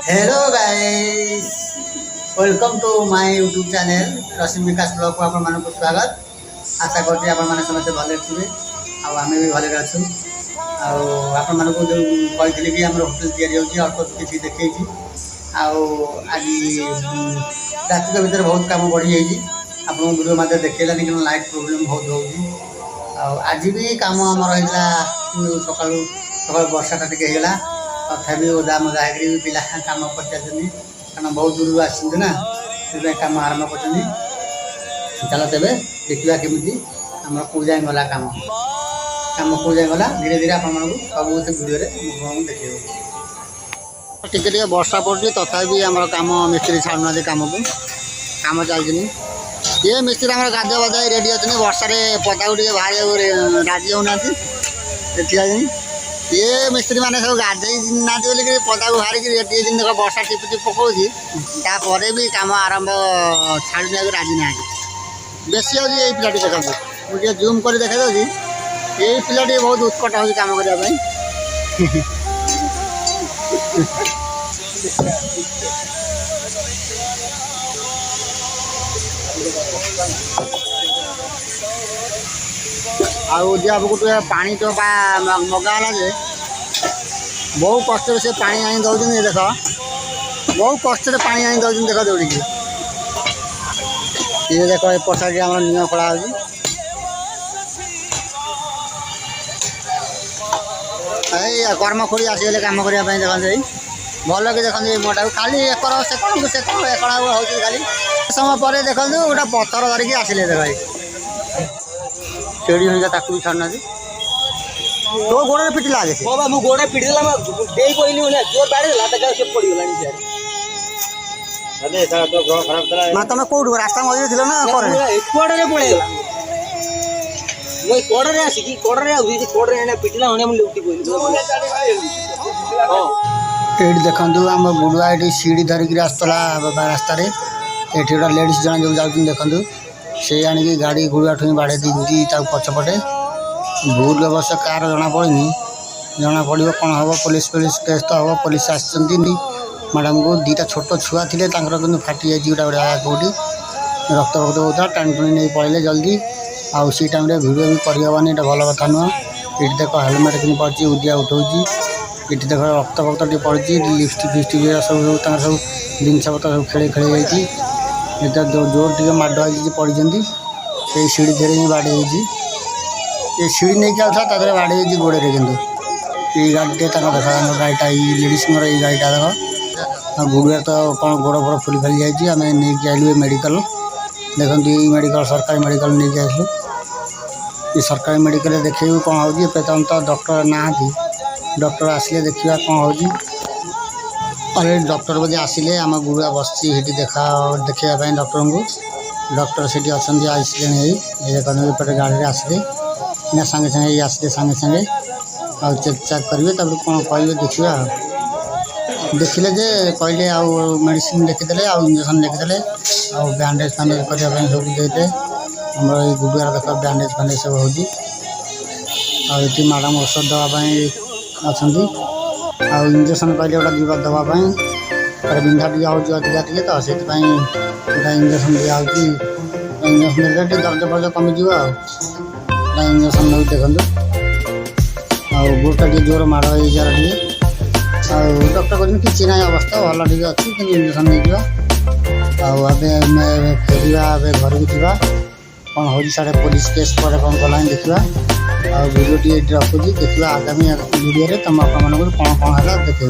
Hello guys, welcome to my YouTube channel Rashmi Vikas blog को आपण मानक स्वागत। आशा करते आपण माने समस्त भले थे आम भी भले अच्छु। आपण मानक जो कही कि आम होटेल तैयारी अल्प किसी देखी आज रात भर बहुत कम बढ़ी जाइए। आप वीडियो मत देखलानी कि लाइट प्रोब्लेम बहुत हो। आज भी कम आम रहा सका सका वर्षाटा टे तथापि ओदा मजा हो पिला कम कर कारण बहुत दूर आना से कम आरम्भ कर। चल तेज देखा केमी आम कौ जाए गला कम कम कौ जाए गला धीरे धीरे आप सब वीडियो देखे टे वर्षा पड़े तथापि आम कम मिस्त्री छाड़ना कम को कम चलती ये मिस्त्री आम गाधुआ बाधुआ रेडी अच्छे वर्षा पदा को बाहर राजी होना ठिया ये मिस्त्री मैंने सब गाधे ना बोलिक पदा को बाहर रेडी देख वर्षा टिप टिप पकापर भी कम आरंभ छाड़ा राजी ना बेसी आज ये पिलाटी देखा मुझे जूम कर देखा ये पिलाटी बहुत उत्कट हो कम करने आब गोटे पानी तो मगाला जे बहुत कष्ट से पानी आनी दौन देख बहुत कष्ट से पानी आनी दौन देख दौड़ी ये देख पछाड़ी आम निम खोला हो कर्मखोड़ी आसगले कम करने देखते भल कि देखते मोटा खाली एकर सेकंड सेकंड एकड़ हो खाली समय पर देखते गोटे पत्थर धरिकी आसिले देख चेड़ी हो ताकू भी छाड़ना तो गोड़े पिटिला आगे बाबा मु गोड़े पिटिला देई कोइली ओने जोर बाड़ेला त से पड़ी गेलानी से अरे सारा तो ग्रह खराब तला मा तमे कोड रास्ता मझे थिलो ना करे कोडरे पड़ेला मैं कोडरे आसी की कोडरे आउजी कोडरे एने पिटिला ओने मु लुटी कोइली हां एडी देखंदु हम गुडुआ एडी सीढ़ी धरिक रास्ता रास्ता रे एठी गोटा लेडीज जन जो जाउछन देखंदु से आणिकी गाड़ी गुड़िया ठूँ बाड़े दी पछपटे भूल अवश्य कार जना पड़नी जना पड़ो कौन हम पुलिस पुलिस केस तो हम पुलिस आसती मैडम को दीटा छोट छुआ थे कि फाटी जाइए गोटा गोटा कौटी रक्त फक्त होता टाणी टुणी नहीं पड़े जल्दी आउ सी टाइम भिडियो भी करहबानी भल कथा नुह। ये देख हेलमेट कि पड़ी उदिया उठाऊँगी ये देख रक्त फक्त टे पड़ी लिपस्टिक फिस्टिक सब सब जिनस पतर सब खेल खेल जाइए ये जोर टे माड़ आई पड़ी से सीढ़ी धीरे ही बाड़े ये सीढ़ी नहीं आता तादे बाड़े गोड़े कि ये गाड़ी देखा गाड़ीटा लेडीज गाड़ीटा देख गुड़िया तो कौन गोड़ फोड़ फुली फाली जाइए आम नहीं आलु मेडिकल देखो ये मेडिकल सरकारी मेडिकल नहीं आसलु ये सरकारी मेडिकल देखे कौन हो तो डॉक्टर ना डॉक्टर आसिले देखा कौन हो अलरेडी डॉक्टर बोधे आसिले आम गुड़िया बसी देखा देखा डॉक्टर को डॉक्टर से अच्छा आसले ये गाड़ी आसिले ना सागे सागे आसिले सागे सागे आ चेक चाक करेंगे तब कौन कहे देखा देखिले जे कहले मेडिसिन लिखिदे इंजेक्शन लिखिदे बैंडेज फैंडेज करने सब देते आम ये गुड़िया देख बैंडेज फैंडेज सब होती मैडम औषध देवाई अच्छा इंजेक्शन कहले गोटा जीवा देवाई तर बिंधा टी अधिका टे तो से इंजेक्शन दिया इंजेक्शन देते दर्द फर्ज कमिज इंजेक्शन नौ देखते गोटा टे जोर माड़ हो डॉक्टर कहते कि ना अवस्था भल टे अच्छी कि इंजेक्शन नहीं फेर घर को जा कौन हो साढ़े पुलिस केस पर कौन कला देखा वीडियो टी रखुच्छी देखा आगामी वीडियो तुम आप कौन कौन है देखे।